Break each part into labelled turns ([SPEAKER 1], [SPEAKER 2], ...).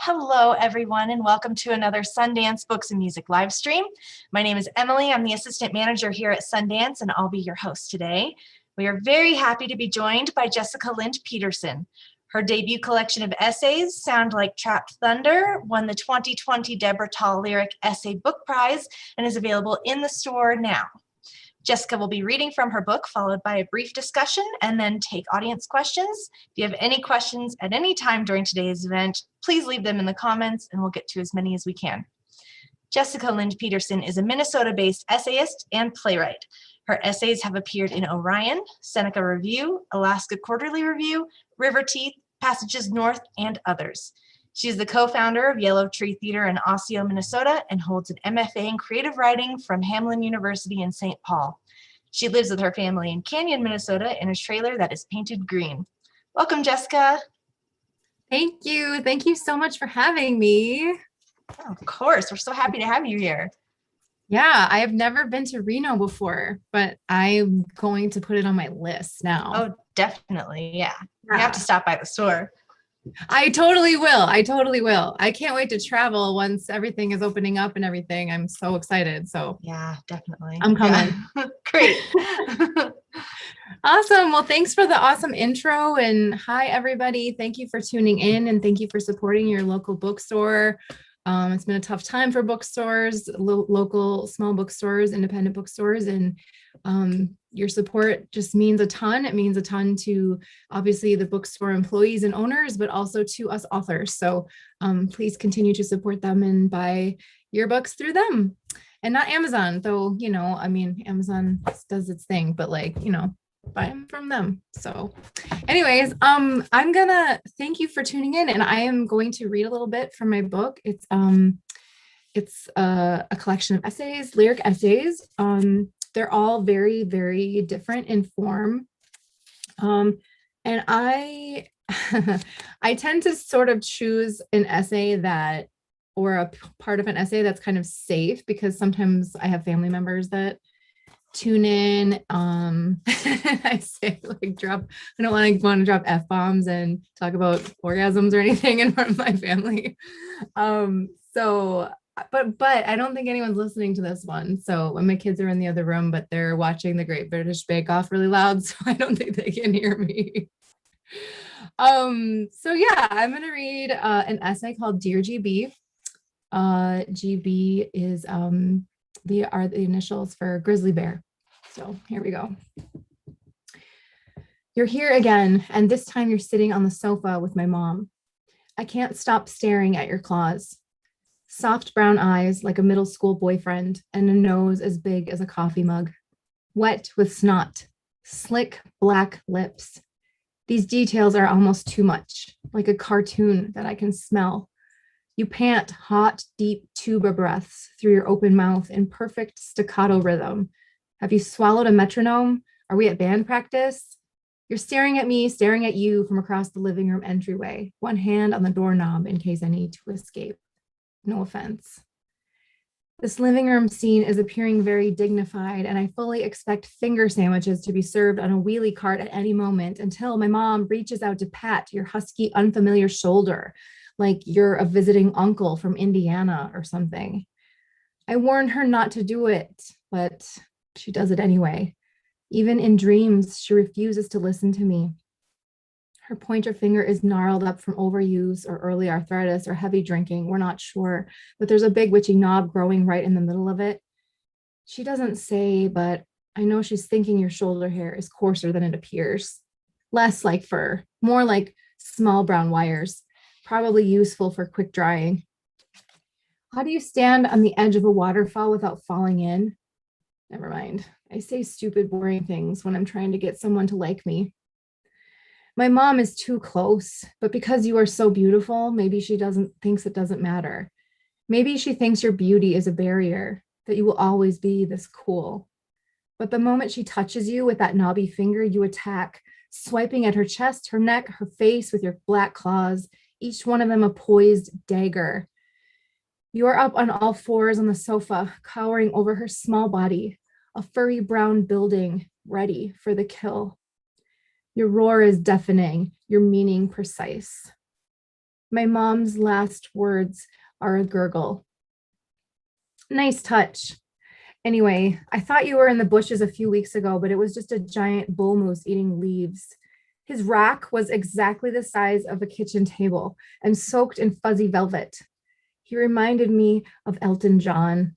[SPEAKER 1] Hello, everyone, and welcome to another Sundance Books and Music live stream. My name is Emily. I'm the assistant manager here at Sundance, and I'll be your host today. We are very happy to be joined by Jessica Lind Peterson. Her debut collection of essays, Sound Like Trapped Thunder, won the 2020 Deborah Tall Lyric Essay Book Prize and is available in the store now. Jessica will be reading from her book, followed by a brief discussion, and then take audience questions. If you have any questions at any time during today's event, please leave them in the comments, and we'll get to as many as we can. Jessica Lind Peterson is a Minnesota-based essayist and playwright. Her essays have appeared in Orion, Seneca Review, Alaska Quarterly Review, River Teeth, Passages North, and others. She is the co-founder of Yellow Tree Theater in Osseo, Minnesota, and holds an MFA in creative writing from Hamline University in St. Paul. She lives with her family in Canyon, Minnesota, in a trailer that is painted green. Welcome, Jessica.
[SPEAKER 2] Thank you. Thank you so much for having me.
[SPEAKER 1] Oh, of course. We're so happy to have you here.
[SPEAKER 2] Yeah, I have never been to Reno before, but I'm going to put it on my list now.
[SPEAKER 1] Oh, definitely. Yeah. You have to stop by the store.
[SPEAKER 2] I totally will. I can't wait to travel once everything is opening up and everything. I'm so excited. So
[SPEAKER 1] yeah, definitely.
[SPEAKER 2] I'm coming.
[SPEAKER 1] Yeah. Great.
[SPEAKER 2] Awesome. Well, thanks for the awesome intro, and hi everybody. Thank you for tuning in, and thank you for supporting your local bookstore. It's been a tough time for bookstores, local small bookstores, independent bookstores, and your support just means a ton. It means a ton to obviously the bookstore employees and owners, but also to us authors. So please continue to support them and buy your books through them, and not Amazon, though, you know, I mean, Amazon does its thing, but like, you know, buy them from them. So anyways, I'm gonna thank you for tuning in, and I am going to read a little bit from my book. It's a collection of essays, lyric essays. They're all very, very different in form. And I I tend to sort of choose an essay that, or a part of an essay that's kind of safe, because sometimes I have family members that tune in. I say like I don't want to drop F-bombs and talk about orgasms or anything in front of my family. But I don't think anyone's listening to this one. So when my kids are in the other room, but they're watching the Great British Bake Off really loud, so I don't think they can hear me. So yeah, I'm going to read an essay called Dear GB. GB is are the initials for grizzly bear. So here we go. You're here again, and this time you're sitting on the sofa with my mom. I can't stop staring at your claws. Soft brown eyes like a middle school boyfriend, and a nose as big as a coffee mug. Wet with snot, slick black lips. These details are almost too much, like a cartoon that I can smell. You pant hot, deep tuba breaths through your open mouth in perfect staccato rhythm. Have you swallowed a metronome? Are we at band practice? You're staring at me, staring at you from across the living room entryway, one hand on the doorknob in case I need to escape. No offense. This living room scene is appearing very dignified, and I fully expect finger sandwiches to be served on a wheelie cart at any moment until my mom reaches out to pat your husky, unfamiliar shoulder, like you're a visiting uncle from Indiana or something. I warned her not to do it, but she does it anyway. Even in dreams, she refuses to listen to me. Her pointer finger is gnarled up from overuse or early arthritis or heavy drinking. We're not sure, but there's a big witchy knob growing right in the middle of it. She doesn't say, but I know she's thinking your shoulder hair is coarser than it appears. Less like fur, more like small brown wires, probably useful for quick drying. How do you stand on the edge of a waterfall without falling in? Never mind. I say stupid, boring things when I'm trying to get someone to like me. My mom is too close, but because you are so beautiful, maybe she thinks it doesn't matter. Maybe she thinks your beauty is a barrier, that you will always be this cool. But the moment she touches you with that knobby finger, you attack, swiping at her chest, her neck, her face with your black claws, each one of them a poised dagger. You are up on all fours on the sofa, cowering over her small body, a furry brown building ready for the kill. Your roar is deafening, your meaning precise. My mom's last words are a gurgle. Nice touch. Anyway, I thought you were in the bushes a few weeks ago, but it was just a giant bull moose eating leaves. His rack was exactly the size of a kitchen table and soaked in fuzzy velvet. He reminded me of Elton John.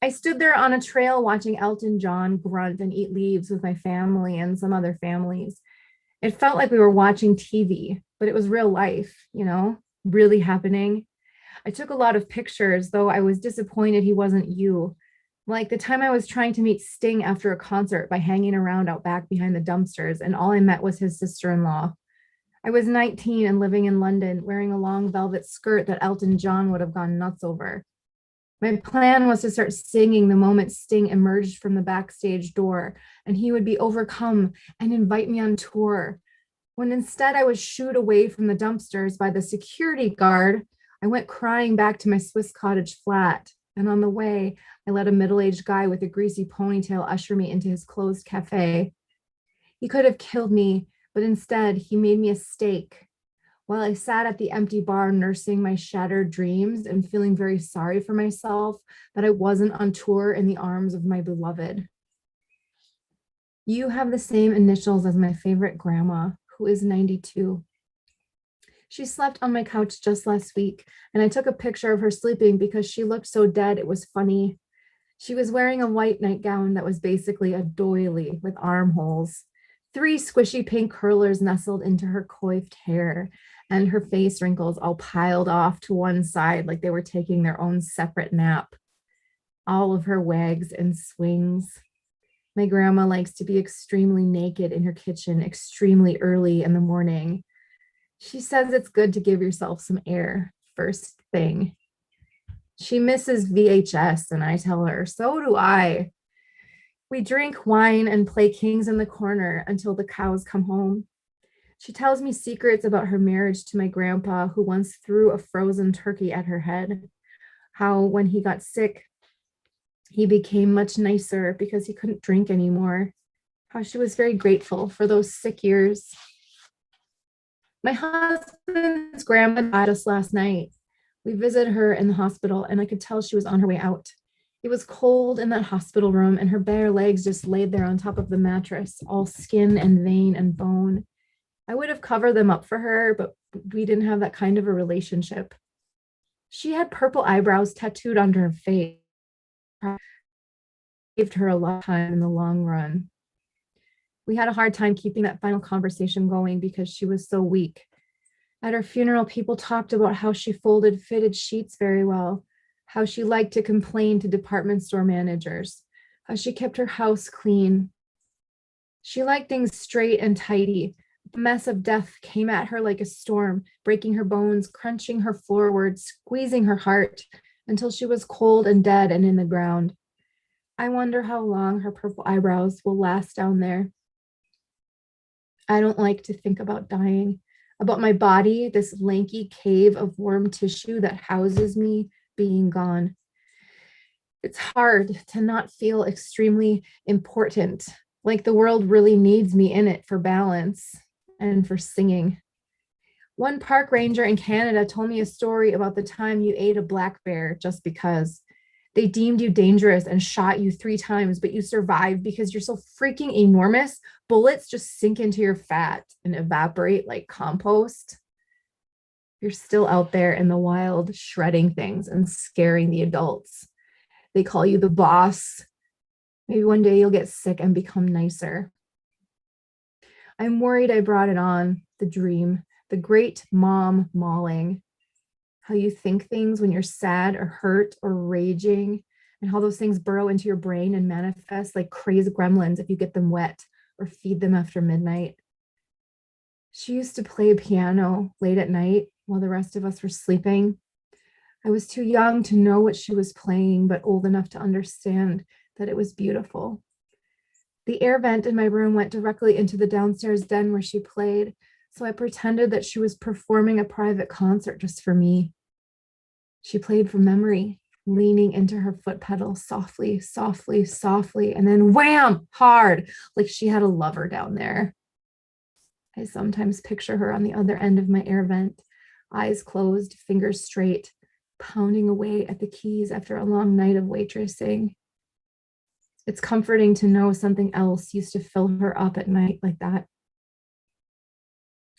[SPEAKER 2] I stood there on a trail watching Elton John grunt and eat leaves with my family and some other families. It felt like we were watching TV, but it was real life, really happening. I took a lot of pictures, though I was disappointed he wasn't you. Like the time I was trying to meet Sting after a concert by hanging around out back behind the dumpsters, and all I met was his sister-in-law. I was 19 and living in London, wearing a long velvet skirt that Elton John would have gone nuts over. My plan was to start singing the moment Sting emerged from the backstage door, and he would be overcome and invite me on tour. When instead I was shooed away from the dumpsters by the security guard, I went crying back to my Swiss cottage flat. And on the way, I let a middle-aged guy with a greasy ponytail usher me into his closed cafe. He could have killed me, but instead he made me a steak. While I sat at the empty bar nursing my shattered dreams and feeling very sorry for myself that I wasn't on tour in the arms of my beloved. You have the same initials as my favorite grandma, who is 92. She slept on my couch just last week, and I took a picture of her sleeping because she looked so dead it was funny. She was wearing a white nightgown that was basically a doily with armholes. 3 squishy pink curlers nestled into her coiffed hair, and her face wrinkles all piled off to one side like they were taking their own separate nap. All of her wags and swings. My grandma likes to be extremely naked in her kitchen extremely early in the morning. She says it's good to give yourself some air first thing. She misses VHS, and I tell her, so do I. We drink wine and play kings in the corner until the cows come home. She tells me secrets about her marriage to my grandpa, who once threw a frozen turkey at her head. How when he got sick, he became much nicer because he couldn't drink anymore. How she was very grateful for those sick years. My husband's grandma died just last night. We visited her in the hospital, and I could tell she was on her way out. It was cold in that hospital room, and her bare legs just laid there on top of the mattress, all skin and vein and bone. I would have covered them up for her, but we didn't have that kind of a relationship. She had purple eyebrows tattooed onto her face. Saved her a lot of time in the long run. We had a hard time keeping that final conversation going because she was so weak. At her funeral, people talked about how she folded fitted sheets very well, how she liked to complain to department store managers, how she kept her house clean. She liked things straight and tidy. The mess of death came at her like a storm, breaking her bones, crunching her forward, squeezing her heart until she was cold and dead and in the ground. I wonder how long her purple eyebrows will last down there. I don't like to think about dying, about my body, this lanky cave of warm tissue that houses me, being gone. It's hard to not feel extremely important, like the world really needs me in it for balance and for singing. One park ranger in Canada told me a story about the time you ate a black bear just because. They deemed you dangerous and shot you 3 times, but you survived because you're so freaking enormous. Bullets just sink into your fat and evaporate like compost. You're still out there in the wild, shredding things and scaring the adults. They call you the boss. Maybe one day you'll get sick and become nicer. I'm worried I brought it on, the dream, the great mom mauling. How you think things when you're sad or hurt or raging, and how those things burrow into your brain and manifest like crazy gremlins if you get them wet or feed them after midnight. She used to play piano late at night while the rest of us were sleeping. I was too young to know what she was playing, but old enough to understand that it was beautiful. The air vent in my room went directly into the downstairs den where she played, so I pretended that she was performing a private concert just for me. She played from memory, leaning into her foot pedal softly, softly, softly, and then wham, hard, like she had a lover down there. I sometimes picture her on the other end of my air vent, eyes closed, fingers straight, pounding away at the keys after a long night of waitressing. It's comforting to know something else used to fill her up at night like that.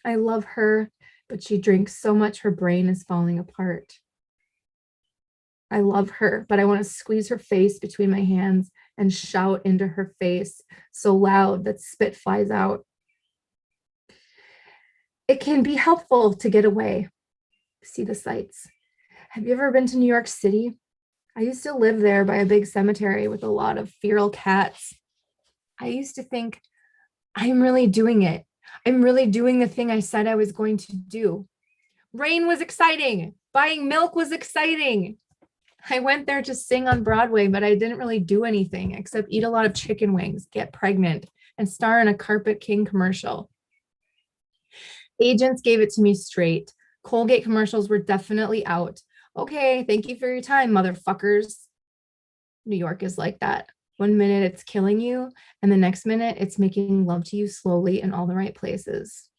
[SPEAKER 2] I love her, but she drinks so much her brain is falling apart. I love her, but I want to squeeze her face between my hands and shout into her face so loud that spit flies out. It can be helpful to get away, see the sights. Have you ever been to New York City? I used to live there by a big cemetery with a lot of feral cats. I used to think, I'm really doing it. I'm really doing the thing I said I was going to do. Rain was exciting. Buying milk was exciting. I went there to sing on Broadway, but I didn't really do anything except eat a lot of chicken wings, get pregnant, and star in a Carpet King commercial. Agents gave it to me straight. Colgate commercials were definitely out. Okay, thank you for your time, motherfuckers. New York is like that. One minute it's killing you, and the next minute it's making love to you slowly in all the right places.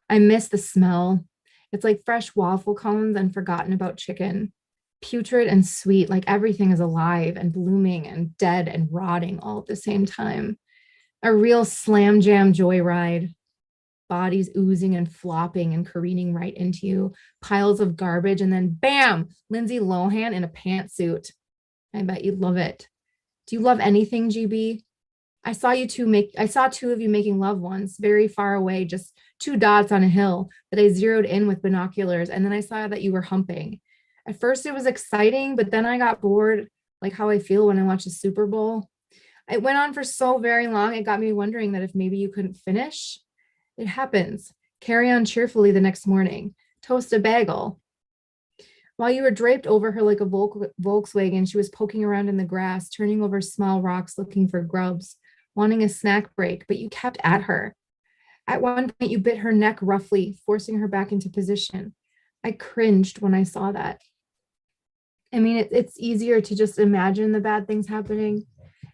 [SPEAKER 2] I miss the smell. It's like fresh waffle cones and forgotten about chicken. Putrid and sweet, like everything is alive and blooming and dead and rotting all at the same time. A real slam jam joyride. Bodies oozing and flopping and careening right into you, piles of garbage, and then bam, Lindsay Lohan in a pantsuit. I bet you'd love it. Do you love anything, GB? I saw two of you making love once, very far away, just two dots on a hill that I zeroed in with binoculars, and then I saw that you were humping. At first it was exciting, but then I got bored, like how I feel when I watch the Super Bowl. It went on for so very long, it got me wondering that if maybe you couldn't finish. It happens. Carry on cheerfully the next morning. Toast a bagel. While you were draped over her like a Volkswagen, she was poking around in the grass, turning over small rocks looking for grubs, wanting a snack break, but you kept at her. At one point, you bit her neck roughly, forcing her back into position. I cringed when I saw that. I mean, it's easier to just imagine the bad things happening.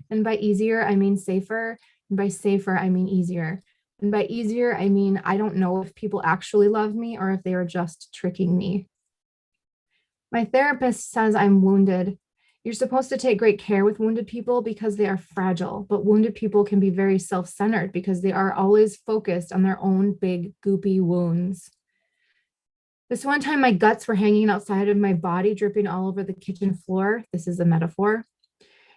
[SPEAKER 2] And by easier, I mean safer. And by safer, I mean easier. And by easier, I mean, I don't know if people actually love me or if they are just tricking me. My therapist says I'm wounded. You're supposed to take great care with wounded people because they are fragile, but wounded people can be very self-centered because they are always focused on their own big, goopy wounds. This one time, my guts were hanging outside of my body, dripping all over the kitchen floor. This is a metaphor.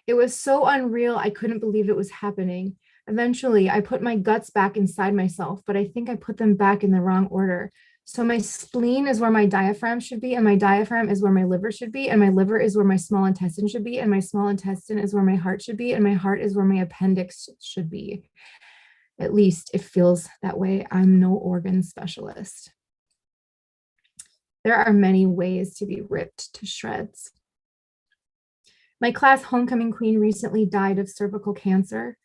[SPEAKER 2] It was so unreal, I couldn't believe it was happening. Eventually, I put my guts back inside myself, but I think I put them back in the wrong order. So my spleen is where my diaphragm should be, and my diaphragm is where my liver should be, and my liver is where my small intestine should be, and my small intestine is where my heart should be, and my heart is where my appendix should be. At least it feels that way. I'm no organ specialist. There are many ways to be ripped to shreds. My class homecoming queen recently died of cervical cancer.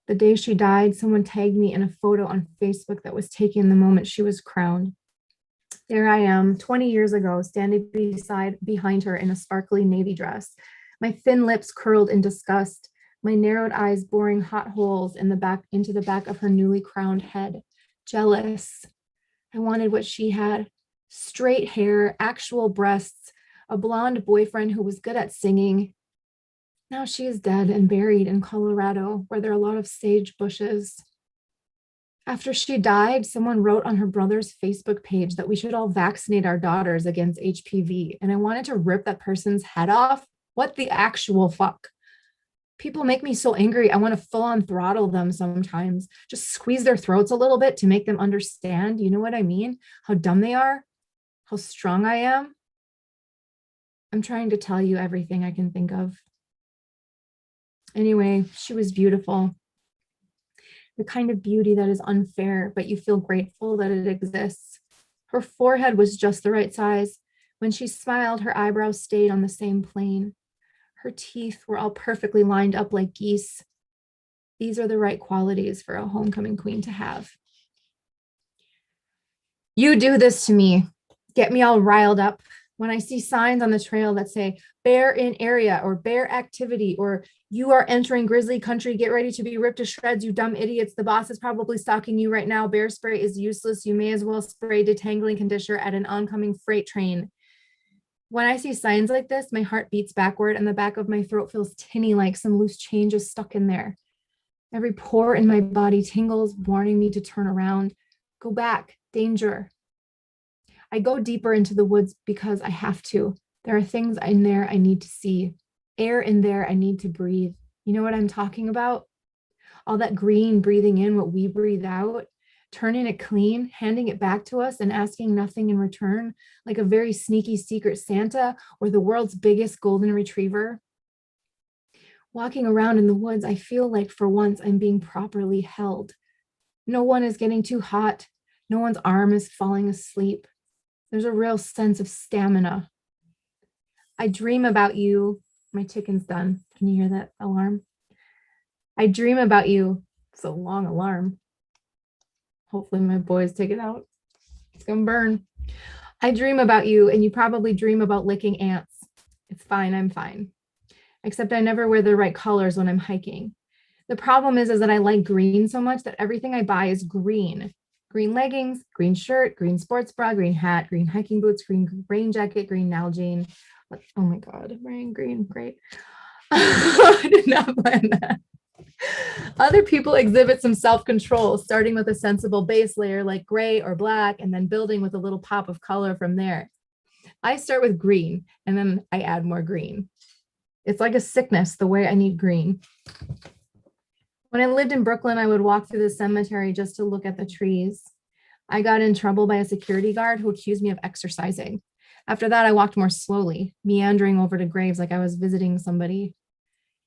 [SPEAKER 2] The day she died, someone tagged me in a photo on Facebook that was taken the moment she was crowned. There I am, 20 years ago, standing behind her in a sparkly navy dress, my thin lips curled in disgust, my narrowed eyes boring hot holes into the back of her newly crowned head. Jealous. I wanted what she had. Straight hair, actual breasts, a blonde boyfriend who was good at singing. Now she is dead and buried in Colorado, where there are a lot of sage bushes. After she died, someone wrote on her brother's Facebook page that we should all vaccinate our daughters against HPV, and I wanted to rip that person's head off. What the actual fuck? People make me so angry. I want to full on throttle them sometimes, just squeeze their throats a little bit to make them understand. You know what I mean? How dumb they are, how strong I am. I'm trying to tell you everything I can think of. Anyway, she was beautiful. The kind of beauty that is unfair, but you feel grateful that it exists. Her forehead was just the right size. When she smiled, her eyebrows stayed on the same plane. Her teeth were all perfectly lined up like geese. These are the right qualities for a homecoming queen to have. You do this to me. Get me all riled up, When I see signs on the trail that say bear in area or bear activity or you are entering grizzly country, get ready to be ripped to shreds, you dumb idiots. The boss is probably stalking you right now. Bear spray is useless. You may as well spray detangling conditioner at an oncoming freight train. When I see signs like this, my heart beats backward and the back of my throat feels tinny like some loose change is stuck in there. Every pore in my body tingles, warning me to turn around. Go back, danger. I go deeper into the woods because I have to. There are things in there I need to see, air in there I need to breathe. You know what I'm talking about? All that green breathing in what we breathe out, turning it clean, handing it back to us and asking nothing in return, like a very sneaky secret Santa or the world's biggest golden retriever. Walking around in the woods, I feel like for once I'm being properly held. No one is getting too hot. No one's arm is falling asleep. There's a real sense of stamina. I dream about you. My chicken's done. Can you hear that alarm? I dream about you. It's a long alarm. Hopefully my boys take it out. It's gonna burn. I dream about you, and you probably dream about licking ants. It's fine, I'm fine. Except I never wear the right colors when I'm hiking. The problem is that I like green so much that everything I buy is green. Green leggings, green shirt, green sports bra, green hat, green hiking boots, green rain jacket, green Nalgene. Oh my God, I'm wearing green, great. I did not plan that. Other people exhibit some self-control, starting with a sensible base layer like gray or black, and then building with a little pop of color from there. I start with green, and then I add more green. It's like a sickness, the way I need green. When I lived in Brooklyn, I would walk through the cemetery just to look at the trees. I got in trouble by a security guard who accused me of exercising. After that, I walked more slowly, meandering over to graves like I was visiting somebody.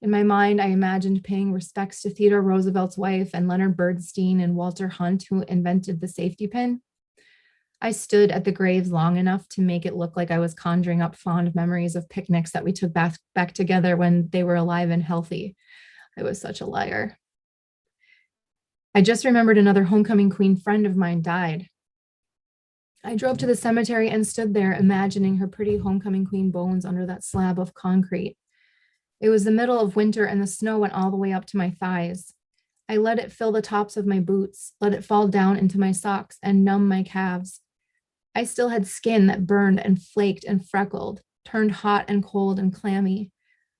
[SPEAKER 2] In my mind, I imagined paying respects to Theodore Roosevelt's wife and Leonard Bernstein and Walter Hunt, who invented the safety pin. I stood at the graves long enough to make it look like I was conjuring up fond memories of picnics that we took back together when they were alive and healthy. I was such a liar. I just remembered another homecoming queen friend of mine died. I drove to the cemetery and stood there imagining her pretty homecoming queen bones under that slab of concrete. It was the middle of winter and the snow went all the way up to my thighs. I let it fill the tops of my boots, let it fall down into my socks and numb my calves. I still had skin that burned and flaked and freckled, turned hot and cold and clammy.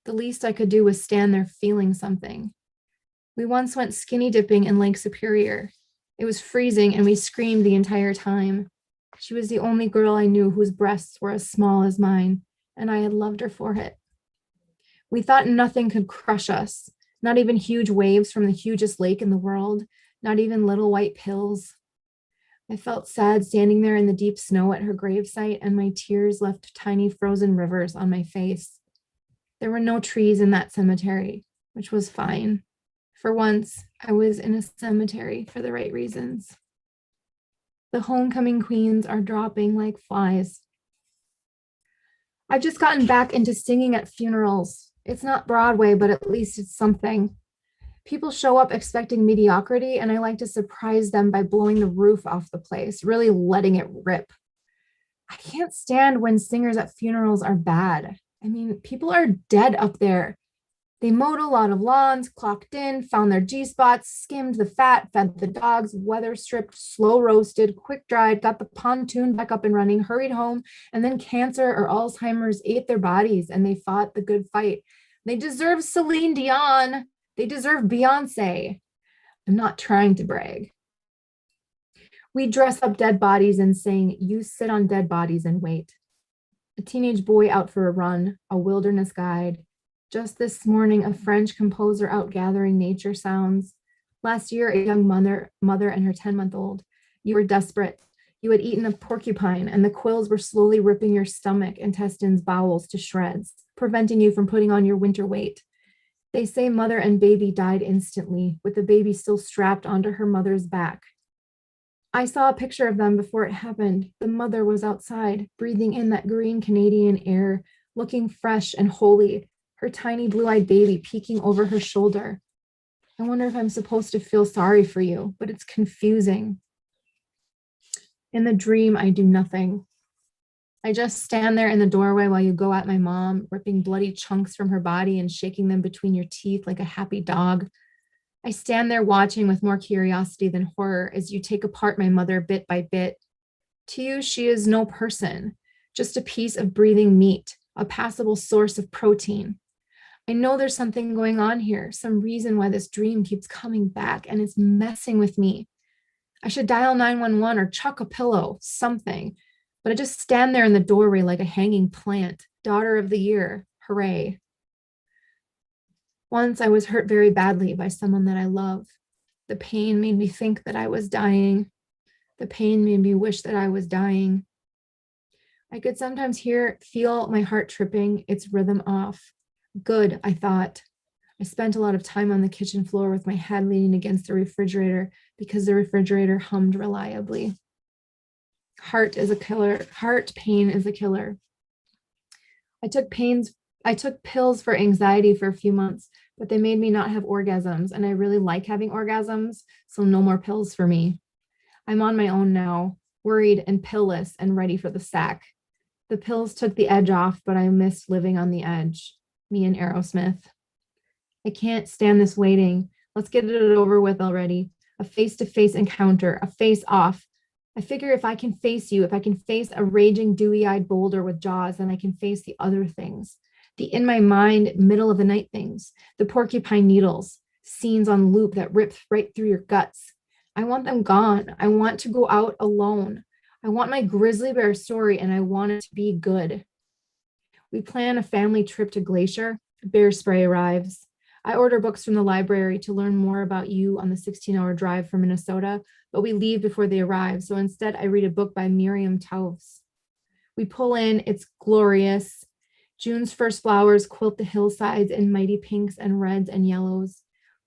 [SPEAKER 2] The least I could do was stand there feeling something. We once went skinny dipping in Lake Superior. It was freezing and we screamed the entire time. She was the only girl I knew whose breasts were as small as mine, and I had loved her for it. We thought nothing could crush us, not even huge waves from the hugest lake in the world, not even little white pills. I felt sad standing there in the deep snow at her gravesite, and my tears left tiny frozen rivers on my face. There were no trees in that cemetery, which was fine. For once, I was in a cemetery for the right reasons. The homecoming queens are dropping like flies. I've just gotten back into singing at funerals. It's not Broadway, but at least it's something. People show up expecting mediocrity, and I like to surprise them by blowing the roof off the place, really letting it rip. I can't stand when singers at funerals are bad. I mean, people are dead up there. They mowed a lot of lawns, clocked in, found their G-spots, skimmed the fat, fed the dogs, weather stripped, slow roasted, quick dried, got the pontoon back up and running, hurried home, and then cancer or Alzheimer's ate their bodies and they fought the good fight. They deserve Celine Dion. They deserve Beyonce. I'm not trying to brag. We dress up dead bodies and sing, "You sit on dead bodies and wait." A teenage boy out for a run, a wilderness guide. Just this morning, a French composer out gathering nature sounds. Last year, a young mother and her 10-month-old. You were desperate. You had eaten a porcupine, and the quills were slowly ripping your stomach, intestines, bowels to shreds, preventing you from putting on your winter weight. They say mother and baby died instantly, with the baby still strapped onto her mother's back. I saw a picture of them before it happened. The mother was outside, breathing in that green Canadian air, looking fresh and holy, her tiny blue-eyed baby peeking over her shoulder. I wonder if I'm supposed to feel sorry for you, but it's confusing. In the dream, I do nothing. I just stand there in the doorway while you go at my mom, ripping bloody chunks from her body and shaking them between your teeth like a happy dog. I stand there watching with more curiosity than horror as you take apart my mother bit by bit. To you, she is no person, just a piece of breathing meat, a passable source of protein. I know there's something going on here, some reason why this dream keeps coming back and it's messing with me. I should dial 911 or chuck a pillow, something. But I just stand there in the doorway like a hanging plant. Daughter of the year, hooray. Once I was hurt very badly by someone that I love. The pain made me think that I was dying. The pain made me wish that I was dying. I could sometimes feel my heart tripping, its rhythm off. Good, I thought. I spent a lot of time on the kitchen floor with my head leaning against the refrigerator because the refrigerator hummed reliably. Heart is a killer. Heart pain is a killer. I took pills for anxiety for a few months, but they made me not have orgasms, and I really like having orgasms, so no more pills for me. I'm on my own now, worried and pillless and ready for the sack. The pills took the edge off, but I missed living on the edge. Me and Aerosmith. I can't stand this waiting. Let's get it over with already. A face-to-face encounter, a face-off. I figure if I can face you, if I can face a raging, dewy-eyed boulder with jaws, then I can face the other things. The in my mind, middle of the night things, the porcupine needles, scenes on loop that rip right through your guts. I want them gone. I want to go out alone. I want my grizzly bear story, and I want it to be good. We plan a family trip to Glacier. Bear spray arrives. I order books from the library to learn more about you on the 16-hour drive from Minnesota, but we leave before they arrive. So instead, I read a book by Miriam Taufs. We pull in, it's glorious. June's first flowers quilt the hillsides in mighty pinks and reds and yellows.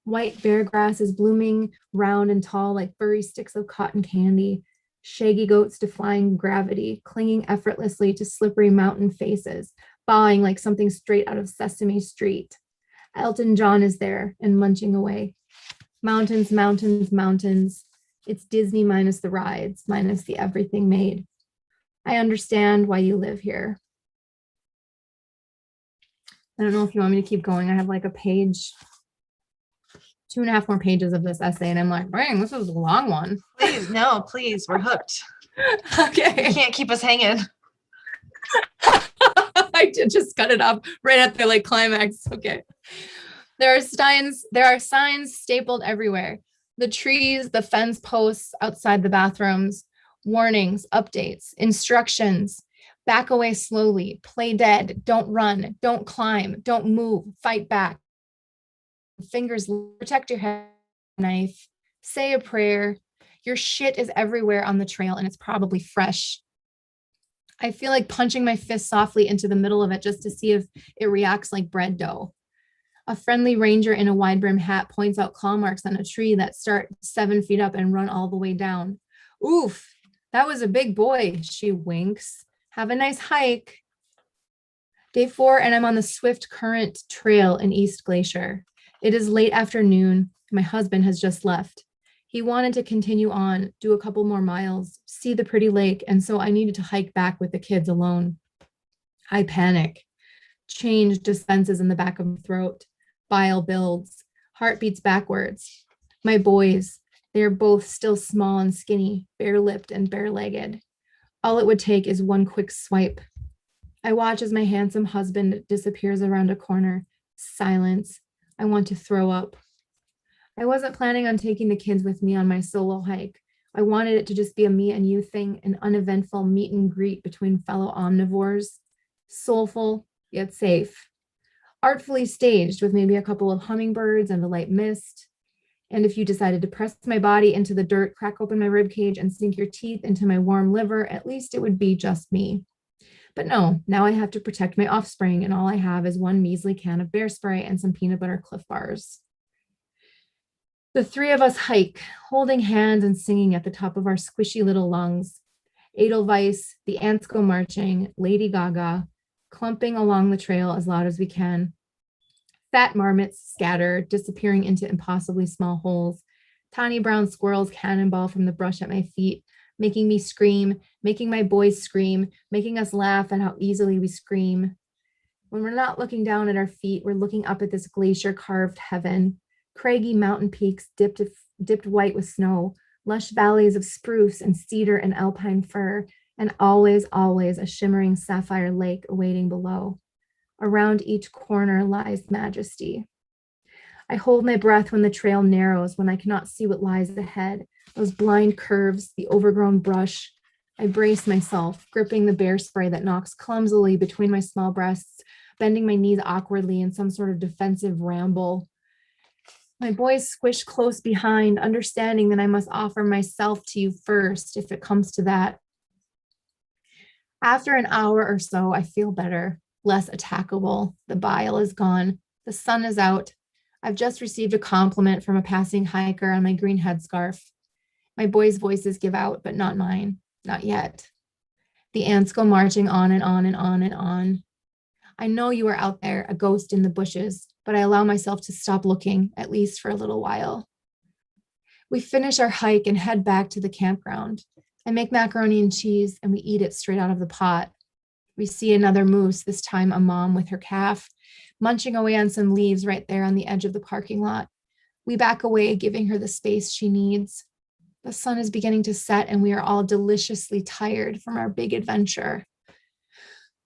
[SPEAKER 2] White bear grass is blooming round and tall like furry sticks of cotton candy. Shaggy goats defying gravity, clinging effortlessly to slippery mountain faces, bawling like something straight out of Sesame Street. Elton John is there and munching away. Mountains, mountains, mountains. It's Disney minus the rides, minus the everything made. I understand why you live here. I don't know if you want me to keep going. I have like a page, 2.5 more pages of this essay, and I'm like, dang, this is a long one.
[SPEAKER 1] Please, no, please, we're hooked.
[SPEAKER 2] Okay.
[SPEAKER 1] You can't keep us hanging.
[SPEAKER 2] I did just cut it off right at the like climax. Okay. There are signs stapled everywhere. The trees, the fence posts outside the bathrooms, warnings, updates, instructions, back away slowly, play dead, don't run, don't climb, don't move, fight back. Fingers, protect your head, knife, say a prayer. Your shit is everywhere on the trail and it's probably fresh. I feel like punching my fist softly into the middle of it just to see if it reacts like bread dough. A friendly ranger in a wide brim hat points out claw marks on a tree that start 7 feet up and run all the way down. Oof, that was a big boy, she winks. Have a nice hike. Day 4, and I'm on the Swift Current Trail in East Glacier. It is late afternoon. My husband has just left. He wanted to continue on, do a couple more miles, see the pretty lake, and so I needed to hike back with the kids alone. I panic. Change dispenses in the back of my throat. Bile builds. Heart beats backwards. My boys, they are both still small and skinny, bare-lipped and bare-legged. All it would take is one quick swipe. I watch as my handsome husband disappears around a corner. Silence. I want to throw up. I wasn't planning on taking the kids with me on my solo hike. I wanted it to just be a me and you thing, an uneventful meet and greet between fellow omnivores. Soulful, yet safe. Artfully staged with maybe a couple of hummingbirds and a light mist. And if you decided to press my body into the dirt, crack open my rib cage and sink your teeth into my warm liver, at least it would be just me. But no, now I have to protect my offspring, and all I have is one measly can of bear spray and some peanut butter Cliff Bars. The 3 of us hike, holding hands and singing at the top of our squishy little lungs. Edelweiss, the ants go marching, Lady Gaga, clumping along the trail as loud as we can. Fat marmots scatter, disappearing into impossibly small holes. Tiny brown squirrels cannonball from the brush at my feet. making me scream, making my boys scream, making us laugh at how easily we scream. When we're not looking down at our feet, we're looking up at this glacier-carved heaven, craggy mountain peaks dipped white with snow, lush valleys of spruce and cedar and alpine fir, and always, always a shimmering sapphire lake awaiting below. Around each corner lies majesty. I hold my breath when the trail narrows, when I cannot see what lies ahead, those blind curves, the overgrown brush. I brace myself, gripping the bear spray that knocks clumsily between my small breasts, bending my knees awkwardly in some sort of defensive ramble. My boys squish close behind, understanding that I must offer myself to you first, if it comes to that. After an hour or so, I feel better, less attackable. The bile is gone. The sun is out. I've just received a compliment from a passing hiker on my green headscarf. My boys' voices give out, but not mine, not yet. The ants go marching on and on and on and on. I know you are out there, a ghost in the bushes, but I allow myself to stop looking, at least for a little while. We finish our hike and head back to the campground. I make macaroni and cheese, and we eat it straight out of the pot. We see another moose, this time a mom with her calf, munching away on some leaves right there on the edge of the parking lot. We back away, giving her the space she needs. The sun is beginning to set, and we are all deliciously tired from our big adventure.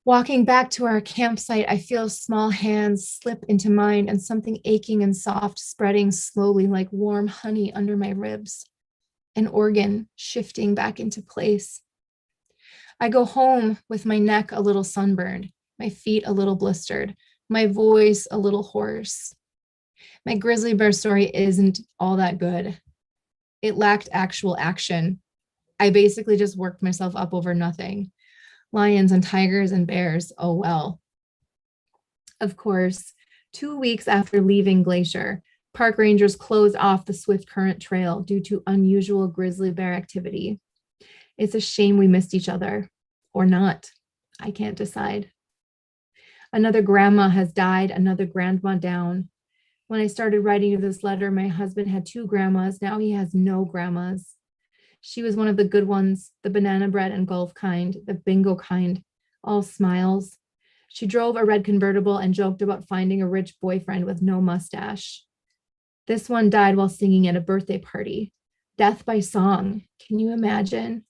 [SPEAKER 2] Walking back to our campsite, I feel small hands slip into mine and something aching and soft spreading slowly like warm honey under my ribs. An organ shifting back into place. I go home with my neck a little sunburned, my feet a little blistered, my voice a little hoarse. My grizzly bear story isn't all that good. It lacked actual action. I basically just worked myself up over nothing. Lions and tigers and bears, oh well. Of course, 2 weeks after leaving Glacier, park rangers closed off the Swift Current Trail due to unusual grizzly bear activity. It's a shame we missed each other, or not. I can't decide. Another grandma has died, another grandma down. When I started writing this letter, my husband had 2 grandmas. Now he has no grandmas. She was one of the good ones, the banana bread and golf kind, the bingo kind, all smiles. She drove a red convertible and joked about finding a rich boyfriend with no mustache. This one died while singing at a birthday party. Death by song. Can you imagine?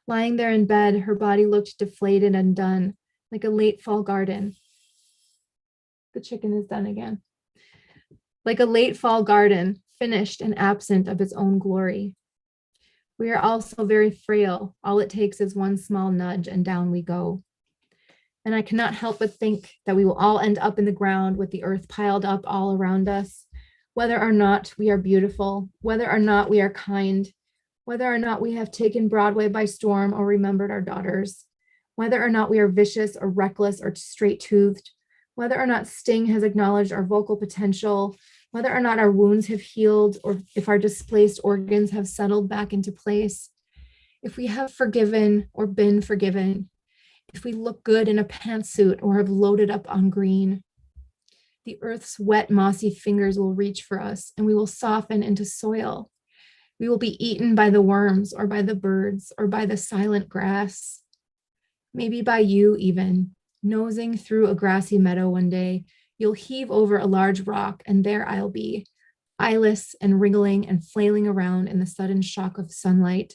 [SPEAKER 2] Lying there in bed, her body looked deflated and done, like a late fall garden. The chicken is done again. Like a late fall garden, finished and absent of its own glory. We are also very frail. All it takes is one small nudge and down we go. And I cannot help but think that we will all end up in the ground with the earth piled up all around us, whether or not we are beautiful, whether or not we are kind, whether or not we have taken Broadway by storm or remembered our daughters, whether or not we are vicious or reckless or straight-toothed, whether or not Sting has acknowledged our vocal potential, whether or not our wounds have healed, or if our displaced organs have settled back into place, if we have forgiven or been forgiven, if we look good in a pantsuit or have loaded up on green. The earth's wet, mossy fingers will reach for us, and we will soften into soil. We will be eaten by the worms or by the birds or by the silent grass. Maybe by you even, nosing through a grassy meadow one day. You'll heave over a large rock, and there I'll be, eyeless and wriggling and flailing around in the sudden shock of sunlight.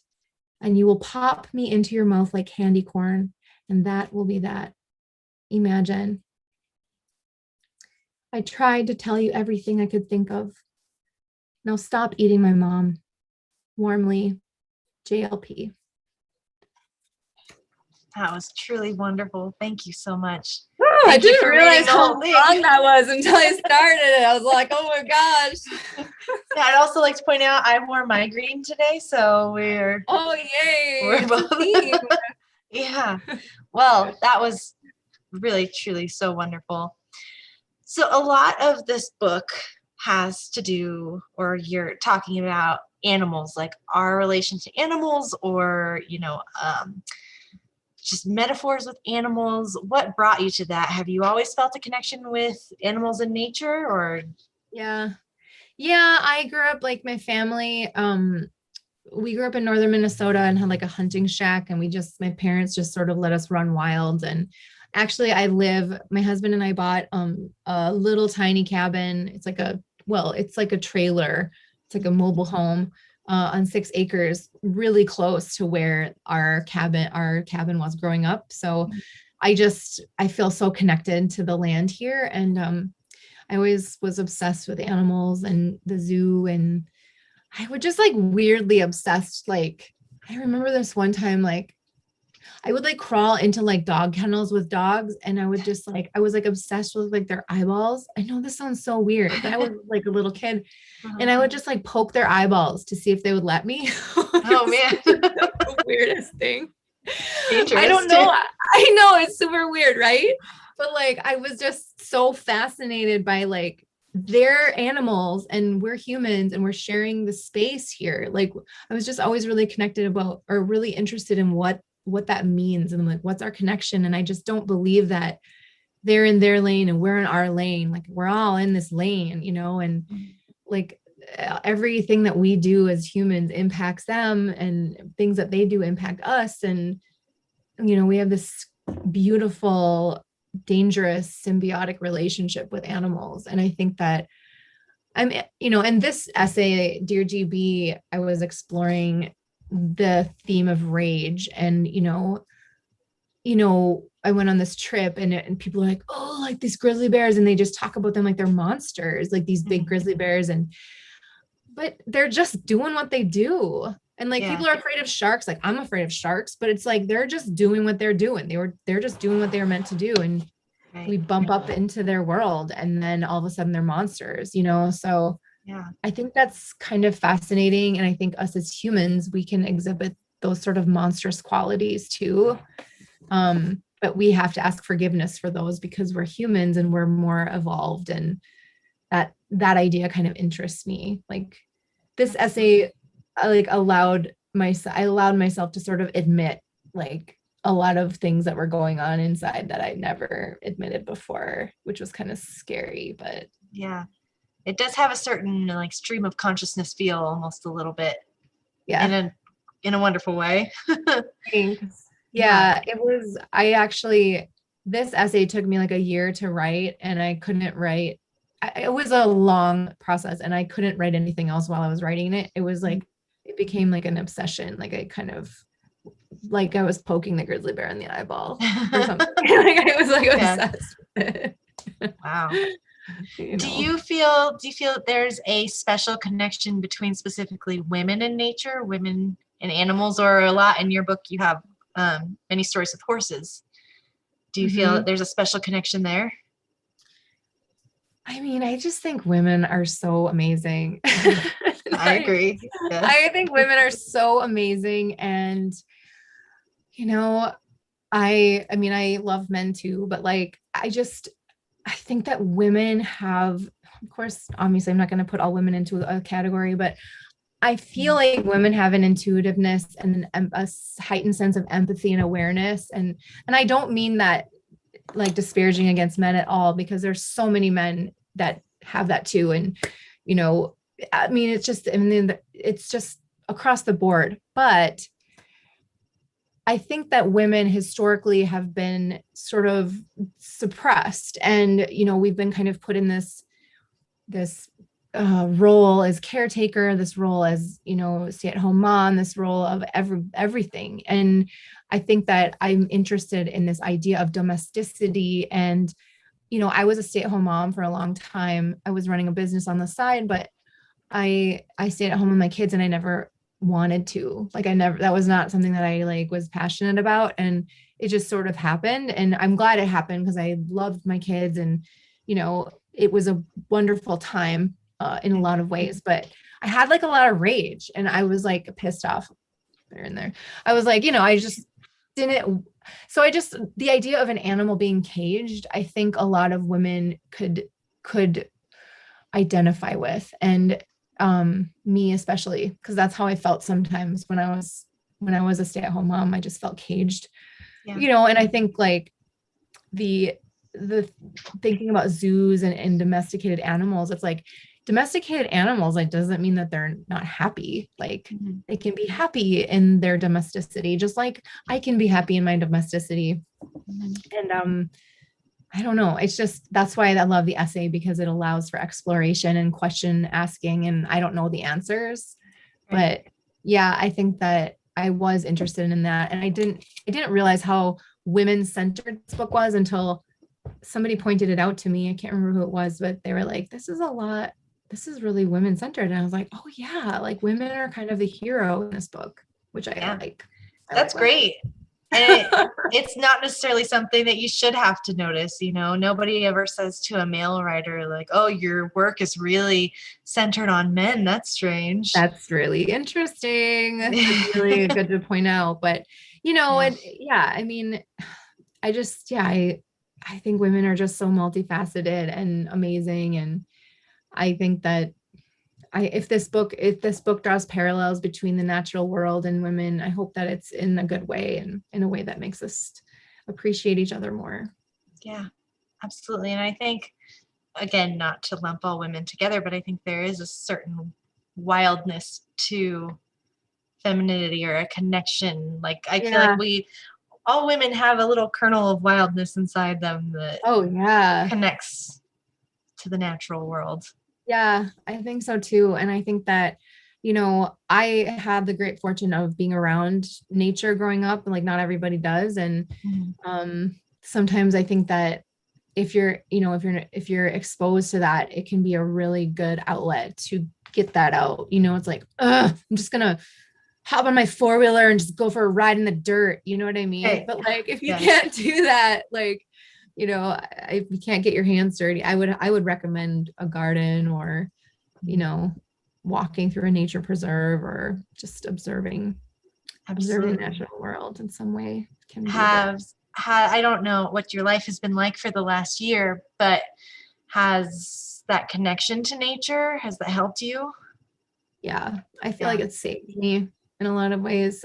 [SPEAKER 2] And you will pop me into your mouth like candy corn, and that will be that. Imagine. I tried to tell you everything I could think of. Now stop eating my mom. Warmly, JLP.
[SPEAKER 1] That was truly wonderful. Thank you so much.
[SPEAKER 2] Oh, I
[SPEAKER 1] Thank you
[SPEAKER 2] didn't
[SPEAKER 1] for
[SPEAKER 2] realize
[SPEAKER 1] reading the
[SPEAKER 2] how
[SPEAKER 1] whole thing.
[SPEAKER 2] long that was until I started it. I was like, oh my gosh.
[SPEAKER 1] Yeah, I'd also like to point out I wore my green today, so we're
[SPEAKER 2] yay.
[SPEAKER 1] we're both yeah. Well, that was really truly so wonderful. So a lot of this book has to do, or you're talking about animals, like our relation to animals, or just metaphors with animals. What brought you to that? Have you always felt a connection with animals in nature, or?
[SPEAKER 2] Yeah, I grew up, like, my family we grew up in northern Minnesota and had like a hunting shack, and my parents just sort of let us run wild. And actually my husband and I bought a little tiny cabin. It's like a trailer. It's like a mobile home on 6 acres, really close to where our cabin was growing up. So I feel so connected to the land here. And I always was obsessed with animals and the zoo, and I would just like weirdly obsessed. Like, I remember this one time, like I would like crawl into like dog kennels with dogs, and I was like obsessed with like their eyeballs. I know this sounds so weird, but I was like a little kid, and I would just like poke their eyeballs to see if they would let me.
[SPEAKER 1] Oh man.
[SPEAKER 2] The weirdest thing.
[SPEAKER 1] Dangerous.
[SPEAKER 2] I don't know. I know it's super weird, right? But like I was just so fascinated by like they're animals and we're humans and we're sharing the space here. Like I was just always really connected about, or really interested in what that means, and like what's our connection. And I just don't believe that they're in their lane and we're in our lane. Like we're all in this lane, and like everything that we do as humans impacts them, and things that they do impact us. And we have this beautiful, dangerous, symbiotic relationship with animals. And I think that in this essay, Dear GB, I was exploring the theme of rage. And I went on this trip, and people are like, oh, like these grizzly bears, and they just talk about them like they're monsters, like these big grizzly bears, but they're just doing what they do. And like people are afraid of sharks, like I'm afraid of sharks, but it's like they're just doing what they're doing. They're just doing what they were meant to do. And we bump up into their world, and then all of a sudden they're monsters, so I think that's kind of fascinating. And I think us as humans, we can exhibit those sort of monstrous qualities too. But we have to ask forgiveness for those because we're humans and we're more evolved. And that idea kind of interests me. Like this essay, I allowed myself to sort of admit like a lot of things that were going on inside that I never admitted before, which was kind of scary. But
[SPEAKER 1] yeah, it does have a certain like stream of consciousness feel, almost a little bit.
[SPEAKER 2] Yeah.
[SPEAKER 1] In a wonderful way.
[SPEAKER 2] Thanks.
[SPEAKER 1] Yeah.
[SPEAKER 2] It was, this essay took me like a year to write, and I couldn't write. It was a long process, and I couldn't write anything else while I was writing it. It was like, it became like an obsession. Like I kind of, like I was poking the grizzly bear in the eyeball or something. Like I was like obsessed with it.
[SPEAKER 1] Wow. Do you feel there's a special connection between specifically women and nature, women and animals, or a lot in your book you have many stories with horses? Do you feel that there's a special connection there?
[SPEAKER 2] I mean, I just think women are so amazing.
[SPEAKER 1] I agree. Yes.
[SPEAKER 2] I think women are so amazing. And, I love men too, but like, I think that women have, of course, obviously I'm not going to put all women into a category, but I feel like women have an intuitiveness and a heightened sense of empathy and awareness. And I don't mean that like disparaging against men at all, because there's so many men that have that too. And, it's just across the board. But I think that women historically have been sort of suppressed, and, we've been kind of put in this role as caretaker, this role as, stay-at-home mom, this role of everything. And I think that I'm interested in this idea of domesticity. And, I was a stay-at-home mom for a long time. I was running a business on the side, but I stayed at home with my kids, and I never wanted to, that was not something that I like was passionate about. And it just sort of happened. And I'm glad it happened because I loved my kids, and, it was a wonderful time in a lot of ways. But I had like a lot of rage, and I was like pissed off there and there. I was like, I just didn't. So the idea of an animal being caged, I think a lot of women could identify with, and me especially, because that's how I felt sometimes when I was a stay-at-home mom. I just felt caged, and I think like the thinking about zoos and domesticated animals, it's like, domesticated animals, like, doesn't mean that they're not happy. Like,
[SPEAKER 1] Mhm.
[SPEAKER 2] they can be happy in their domesticity, just like I can be happy in my domesticity.
[SPEAKER 1] Mhm.
[SPEAKER 2] And I don't know. It's just, that's why I love the essay, because it allows for exploration and question asking. And I don't know the answers,
[SPEAKER 1] Right.
[SPEAKER 2] but yeah, I think that I was interested in that. And I didn't realize how women centered this book was until somebody pointed it out to me. I can't remember who it was, but they were like, this is a lot. This is really women centered. And I was like, oh yeah, like women are kind of the hero in this book, which I
[SPEAKER 1] Yeah,
[SPEAKER 2] like. I
[SPEAKER 1] that's
[SPEAKER 2] like women.
[SPEAKER 1] great. And it's not necessarily something that you should have to notice. Nobody ever says to a male writer like, oh, your work is really centered on men. That's strange.
[SPEAKER 2] That's really interesting. That's really good to point out. But
[SPEAKER 1] Yeah.
[SPEAKER 2] and yeah, I mean, I think women are just so multifaceted and amazing. And I think that if this book draws parallels between the natural world and women, I hope that it's in a good way and in a way that makes us appreciate each other more.
[SPEAKER 1] Yeah, absolutely. And I think, again, not to lump all women together, but I think there is a certain wildness to femininity or a connection. Like, I feel like
[SPEAKER 2] Yeah.
[SPEAKER 1] all women have a little kernel of wildness inside them that
[SPEAKER 2] Oh, yeah.
[SPEAKER 1] connects to the natural world.
[SPEAKER 2] Yeah, I think so too. And I think that, I had the great fortune of being around nature growing up, and like not everybody does. And
[SPEAKER 1] Mhm.
[SPEAKER 2] sometimes I think that if you're exposed to that, it can be a really good outlet to get that out. It's like, I'm just gonna hop on my four-wheeler and just go for a ride in the dirt. You know what I mean?
[SPEAKER 1] Right.
[SPEAKER 2] But like, if you
[SPEAKER 1] Yeah.
[SPEAKER 2] can't do that, like, if you can't get your hands dirty, I would recommend a garden, or, walking through a nature preserve, or just observing the
[SPEAKER 1] Absolutely.
[SPEAKER 2] natural world in some way can be a good.
[SPEAKER 1] I don't know what your life has been like for the last year, but has that connection to nature, has that helped you?
[SPEAKER 2] Yeah, I feel
[SPEAKER 1] Yeah.
[SPEAKER 2] like it's saved me in a lot of ways.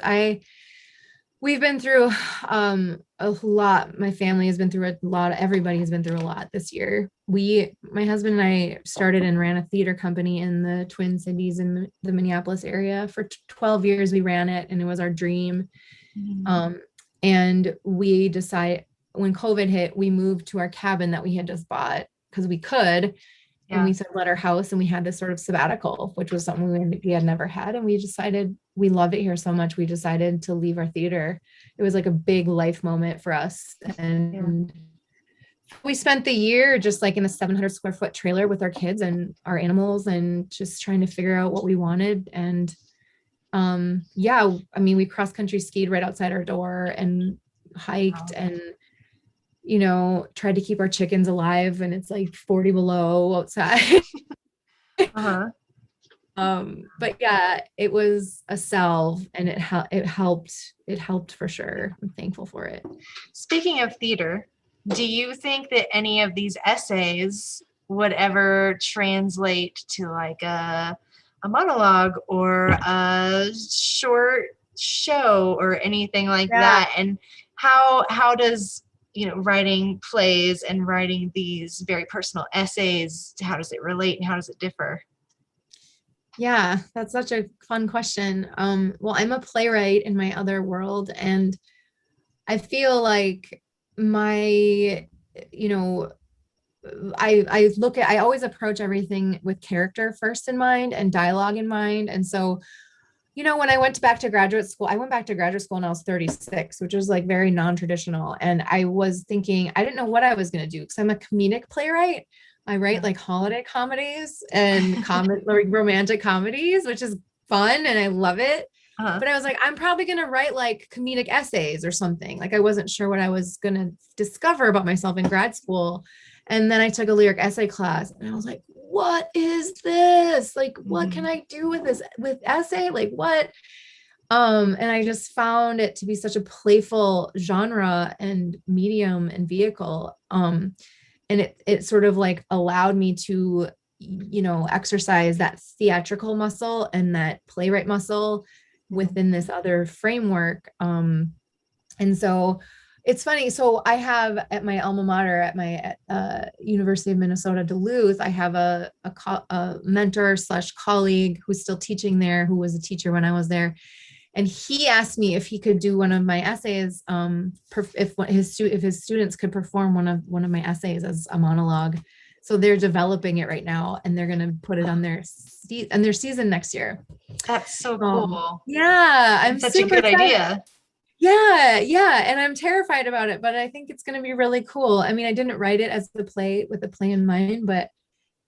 [SPEAKER 2] We've been through a lot. My family has been through a lot. Everybody has been through a lot this year. My husband and I started and ran a theater company in the Twin Cities in the Minneapolis area. For 12 years we ran it, and it was our dream.
[SPEAKER 1] Mhm.
[SPEAKER 2] And we decided, when COVID hit, we moved to our cabin that we had just bought because we could. And
[SPEAKER 1] Yeah.
[SPEAKER 2] we sublet our house, and we had this sort of sabbatical, which was something we had never had. And we decided we loved it here so much, we decided to leave our theater. It was like a big life moment for us.
[SPEAKER 1] Yeah.
[SPEAKER 2] And we spent the year just like in a 700 square foot trailer with our kids and our animals, and just trying to figure out what we wanted. And yeah, I mean, we cross country skied right outside our door, and hiked,
[SPEAKER 1] Wow.
[SPEAKER 2] and tried to keep our chickens alive, and it's like 40 below outside.
[SPEAKER 1] Uh-huh.
[SPEAKER 2] But yeah, it was a salve, and it helped for sure. I'm thankful for it.
[SPEAKER 1] Speaking of theater, do you think that any of these essays would ever translate to like a monologue or a short show or anything like
[SPEAKER 2] Yeah.
[SPEAKER 1] that? And how does writing plays and writing these very personal essays, how does it relate and how does it differ?
[SPEAKER 2] Yeah, that's such a fun question. Well, I'm a playwright in my other world, and I feel like my, you know, I always approach everything with character first in mind and dialogue in mind. And so, when I went back to graduate school, I went back to graduate school when I was 36, which was like very non-traditional. And I was thinking, I didn't know what I was going to do, because I'm a comedic playwright. I write
[SPEAKER 1] Yeah.
[SPEAKER 2] like holiday comedies and like romantic comedies, which is fun and I love it.
[SPEAKER 1] Uh-huh.
[SPEAKER 2] But I was like, I'm probably going to write like comedic essays or something. Like, I wasn't sure what I was going to discover about myself in grad school. And then I took a lyric essay class, and I was like, what is this? Like, what can
[SPEAKER 1] Mhm.
[SPEAKER 2] I do with this, with essay? Like, what? And I just found it to be such a playful genre and medium and vehicle. And it sort of like allowed me to, exercise that theatrical muscle and that playwright muscle
[SPEAKER 1] Mhm.
[SPEAKER 2] within this other framework. And so, It's funny. So I have at my alma mater at my University of Minnesota Duluth, I have a mentor slash colleague who's still teaching there, who was a teacher when I was there, and he asked me if he could do one of my essays, if his students could perform one of my essays as a monologue. So they're developing it right now, and they're going to put it on their season next year.
[SPEAKER 1] That's so cool.
[SPEAKER 2] Yeah, I'm
[SPEAKER 1] Such
[SPEAKER 2] super
[SPEAKER 1] a good
[SPEAKER 2] excited.
[SPEAKER 1] idea.
[SPEAKER 2] Yeah, and I'm terrified about it, but I think it's going to be really cool. I mean, I didn't write it as the play with the play in mind, but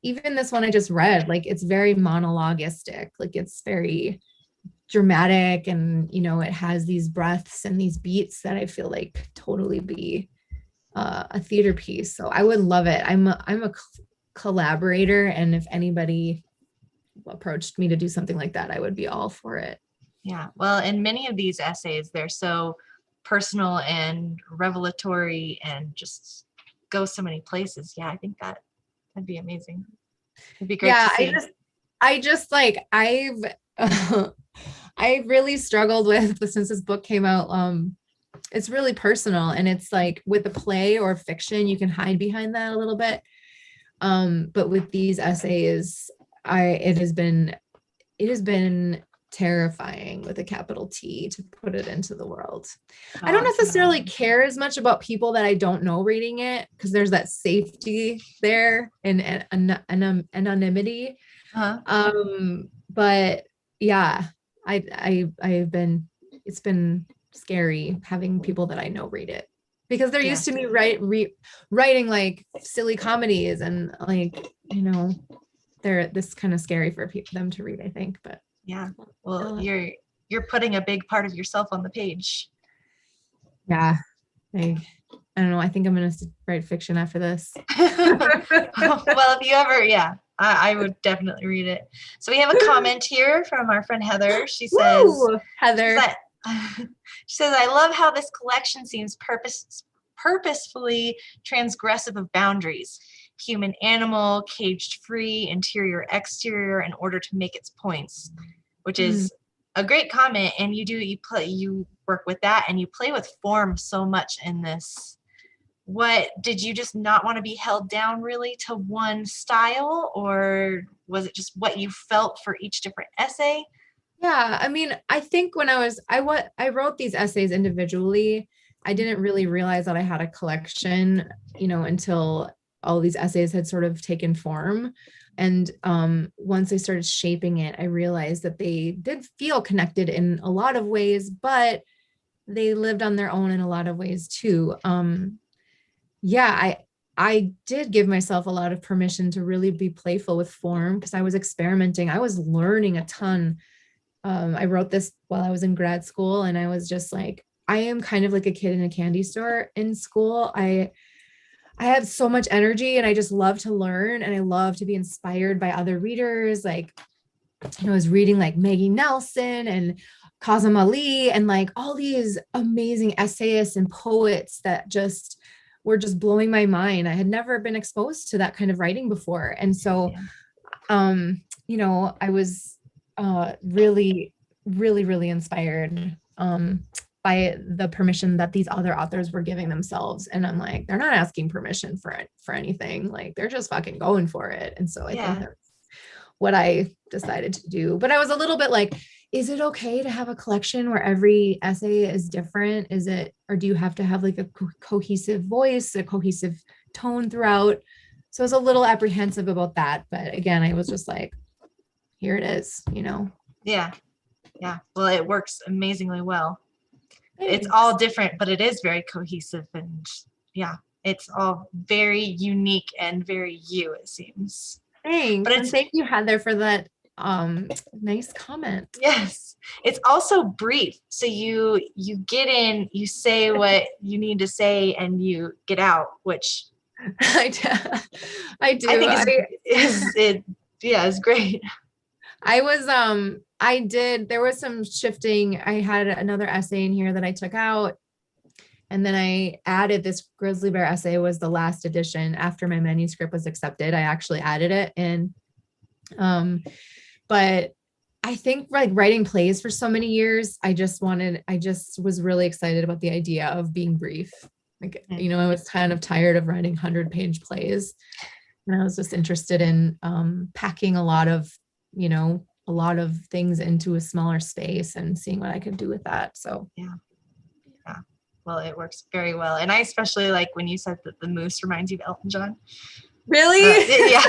[SPEAKER 2] even this one I just read, like it's very monologistic, like it's very dramatic, and it has these breaths and these beats that I feel like totally be a theater piece. So I would love it. I'm a collaborator, and if anybody approached me to do something like that, I would be all for it.
[SPEAKER 1] Yeah. Well, and many of these essays, they're so personal and revelatory and just go so many places. Yeah, I think that'd be amazing. It'd be great to see.
[SPEAKER 2] I just like I really struggled with since this book came out. It's really personal, and it's like with a play or fiction, you can hide behind that a little bit. But with these essays, it has been terrifying with a capital T to put it into the world. I don't necessarily care as much about people that I don't know reading it, because there's that safety there and anonymity. But yeah, I've been, it's been scary having people that I know read it, because they're used to me writing like silly comedies, and like, they're this kind of scary for them to read, I think. But
[SPEAKER 1] yeah, well, you're putting a big part of yourself on the page.
[SPEAKER 2] Yeah, I don't know. I think I'm gonna write fiction after this.
[SPEAKER 1] Well, if you ever, I would definitely read it. So we have a comment here from our friend Heather. She says,
[SPEAKER 2] Woo, Heather.
[SPEAKER 1] She says, I love how this collection seems purposefully transgressive of boundaries. Human, animal, caged free, interior, exterior, in order to make its points, which is a great comment. And you work with that, and you play with form so much in this. What did you just not want to be held down really to one style, or was it just what you felt for each different essay?
[SPEAKER 2] Yeah, I mean, I think when I wrote these essays individually, I didn't really realize that I had a collection, until all these essays had sort of taken form. And once I started shaping it, I realized that they did feel connected in a lot of ways, but they lived on their own in a lot of ways too. I did give myself a lot of permission to really be playful with form, because I was experimenting. I was learning a ton. I wrote this while I was in grad school, and I was just like, I am kind of like a kid in a candy store in school. I have so much energy, and I just love to learn, and I love to be inspired by other readers. Like, I was reading like Maggie Nelson and Kazem Ali, and like all these amazing essayists and poets that were just blowing my mind. I had never been exposed to that kind of writing before. And so, I was really, really, really inspired by the permission that these other authors were giving themselves. And I'm like, they're not asking permission for anything. Like, they're just fucking going for it. And so I think that's what I decided to do. But I was a little bit like, is it okay to have a collection where every essay is different? Or do you have to have like a cohesive voice, a cohesive tone throughout? So I was a little apprehensive about that. But again, I was just like, here it is,
[SPEAKER 1] Yeah. Well, it works amazingly well.
[SPEAKER 2] Thanks.
[SPEAKER 1] It's all different, but it is very cohesive, and it's all very unique and very you, it seems.
[SPEAKER 2] Thanks. And thank you, Heather, for that nice comment.
[SPEAKER 1] Yes, it's also brief, so you get in, you say what you need to say, and you get out, which
[SPEAKER 2] I do.
[SPEAKER 1] I think it's great.
[SPEAKER 2] There was some shifting. I had another essay in here that I took out, and then I added this grizzly bear essay. Was the last edition after my manuscript was accepted. I actually added it in. But I think like writing plays for so many years, I just was really excited about the idea of being brief. Like,
[SPEAKER 1] Mhm.
[SPEAKER 2] I was kind of tired of writing 100-page plays. And I was just interested in packing a lot of things into a smaller space and seeing what I could do with that. So
[SPEAKER 1] Yeah. Yeah. Well, it works very well. And I especially like when you said that the moose reminds you of Elton John.
[SPEAKER 2] really,
[SPEAKER 1] Yeah.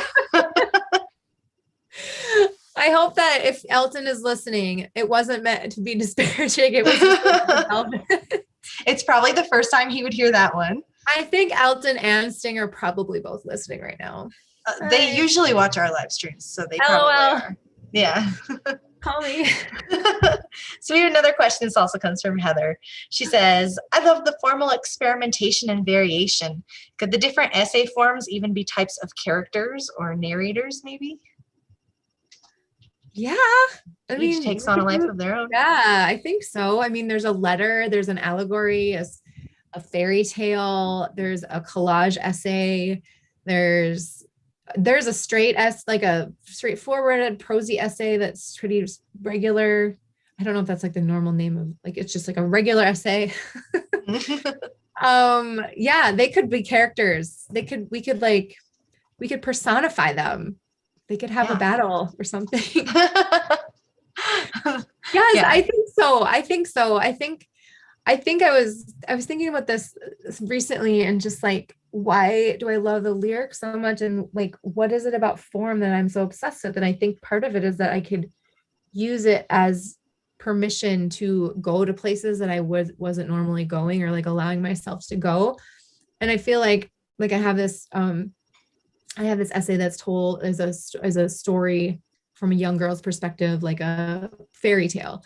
[SPEAKER 2] I hope that if Elton is listening, it wasn't meant to be disparaging. It was just
[SPEAKER 1] It's probably the first time he would hear that one.
[SPEAKER 2] I think Elton and Sting are probably both listening right now.
[SPEAKER 1] They
[SPEAKER 2] Sorry.
[SPEAKER 1] usually watch our live streams, so they probably
[SPEAKER 2] LOL.
[SPEAKER 1] are. Yeah.
[SPEAKER 2] Call me.
[SPEAKER 1] So we have another question. This also comes from Heather. She says, I love the formal experimentation and variation. Could the different essay forms even be types of characters or narrators, maybe?
[SPEAKER 2] Yeah. I
[SPEAKER 1] Each
[SPEAKER 2] mean,
[SPEAKER 1] takes on a life of their own.
[SPEAKER 2] yeah, I think so. I mean, there's a letter, there's an allegory, a fairy tale, there's a collage essay, there's a like a straightforward prosy essay that's pretty regular. I don't know if that's like the normal name of like it's just like a regular essay. Yeah, they could be characters. We could personify them. They could have a battle or something. Yes,
[SPEAKER 1] Yeah.
[SPEAKER 2] I think so. I think I was thinking about this recently and just like why do I love the lyrics so much and like what is it about form that I'm so obsessed with? And I think part of it is that I could use it as permission to go to places that I wasn't normally going or like allowing myself to go. And I feel like I have this essay that's told as a story from a young girl's perspective, like a fairy tale.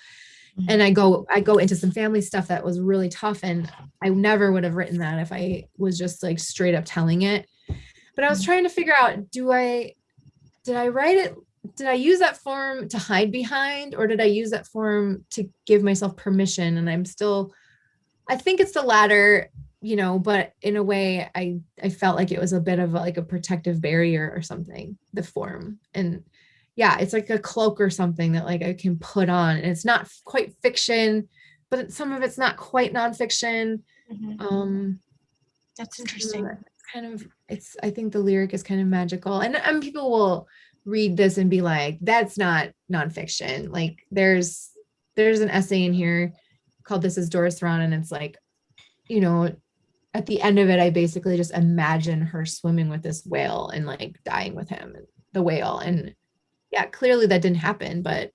[SPEAKER 2] And I go into some family stuff that was really tough. And I never would have written that if I was just like straight up telling it. But I was trying to figure out, did I write it? Did I use that form to hide behind, or did I use that form to give myself permission? And I think it's the latter, but in a way I felt like it was a bit of like a protective barrier or something, the form. And yeah, it's like a cloak or something that like I can put on, and it's not quite fiction, but some of it's not quite nonfiction.
[SPEAKER 1] That's interesting.
[SPEAKER 2] I think the lyric is kind of magical, and people will read this and be like, that's not nonfiction. Like there's an essay in here called This Is Doris Ron, and it's like, at the end of it, I basically just imagine her swimming with this whale and like dying with him, the whale. And yeah, clearly that didn't happen. But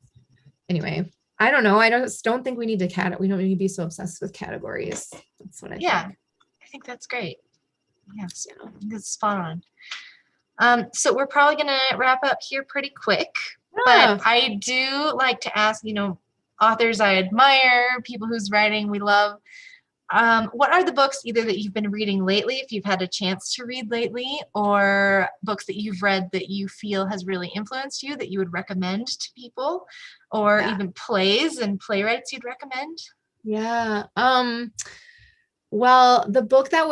[SPEAKER 2] anyway, I don't know. I don't think we need to we don't need to be so obsessed with categories. That's what I think.
[SPEAKER 1] I think that's great. Yes, that's spot on. So we're probably going to wrap up here pretty quick, but I do like to ask, authors I admire, people whose writing we love. What are the books either that you've been reading lately, if you've had a chance to read lately, or books that you've read that you feel has really influenced you that you would recommend to people, or even plays and playwrights you'd recommend?
[SPEAKER 2] Yeah. Well, the book that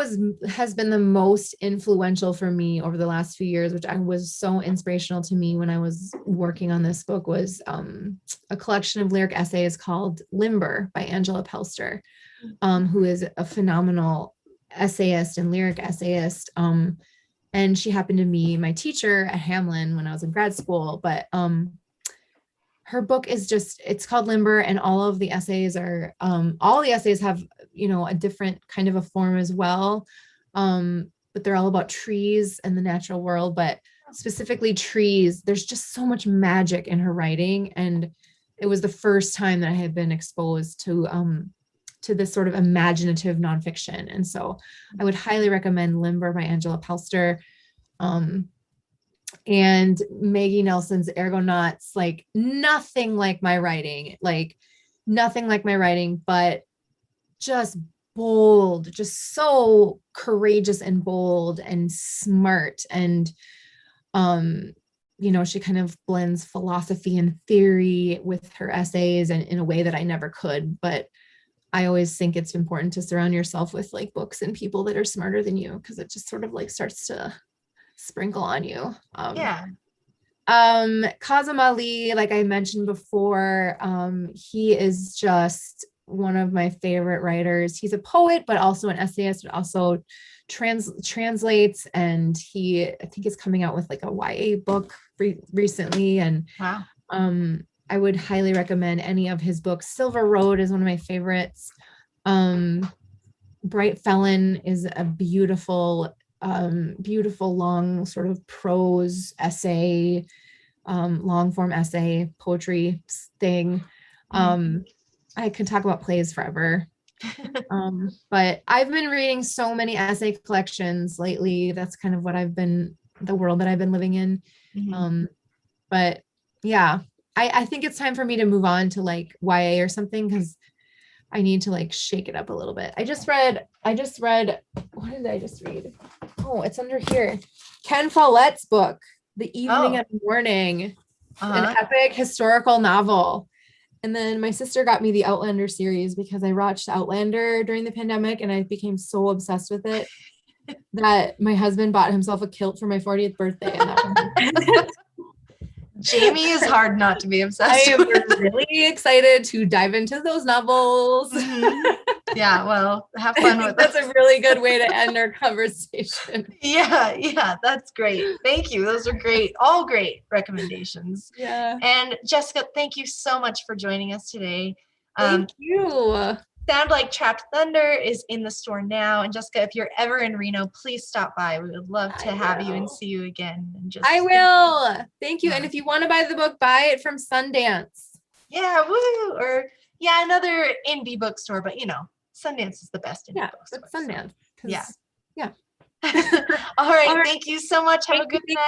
[SPEAKER 2] has been the most influential for me over the last few years, which was so inspirational to me when I was working on this book, was a collection of lyric essays called Limber by Angela Pelster, who is a phenomenal essayist and lyric essayist. And she happened to be my teacher at Hamlin when I was in grad school. But her book is it's called Limber, and all the essays have, a different kind of a form as well. But they're all about trees and the natural world, but specifically trees. There's just so much magic in her writing. And it was the first time that I had been exposed to this sort of imaginative nonfiction. And so I would highly recommend Limber by Angela Pelster. And Maggie Nelson's Ergonauts, like nothing like my writing, but just bold, just so courageous and bold and smart. And, she kind of blends philosophy and theory with her essays and in a way that I never could. But I always think it's important to surround yourself with like books and people that are smarter than you, because it just sort of like starts to sprinkle on you. Kazim Ali, like I mentioned before, he is just one of my favorite writers. He's a poet, but also an essayist, but also translates, and I think is coming out with like a YA book recently. And
[SPEAKER 1] Wow.
[SPEAKER 2] I would highly recommend any of his books. Silver Road is one of my favorites. Bright Felon is a beautiful, beautiful long sort of prose essay, long form essay poetry thing. I could talk about plays forever. But I've been reading so many essay collections lately. That's kind of the world that I've been living in. But yeah, I think it's time for me to move on to like YA or something, because I need to like shake it up a little bit. I just read, what did I just read? Oh, it's under here. Ken Follett's book, The Evening and Morning, an epic historical novel. And then my sister got me the Outlander series because I watched Outlander during the pandemic and I became so obsessed with it that my husband bought himself a kilt for my 40th birthday. And
[SPEAKER 1] Jamie is hard not to be obsessed
[SPEAKER 2] I am
[SPEAKER 1] with.
[SPEAKER 2] really excited to dive into those novels.
[SPEAKER 1] Yeah, well, have fun with
[SPEAKER 2] That's a really good way to end our conversation.
[SPEAKER 1] Yeah, that's great. Thank you. Those are great. All great recommendations.
[SPEAKER 2] Yeah.
[SPEAKER 1] And Jessica, thank you so much for joining us today.
[SPEAKER 2] Thank you.
[SPEAKER 1] Sound Like Trapped Thunder is in the store now. And Jessica, if you're ever in Reno, please stop by. We would love to have you and see you again. And
[SPEAKER 2] I will. Thank you. And if you want to buy the book, buy it from Sundance.
[SPEAKER 1] Yeah, woo! Or another indie bookstore, but Sundance is the best indie bookstore.
[SPEAKER 2] Sundance.
[SPEAKER 1] Yeah.
[SPEAKER 2] Yeah.
[SPEAKER 1] All right. Thank you so much. Have a good night.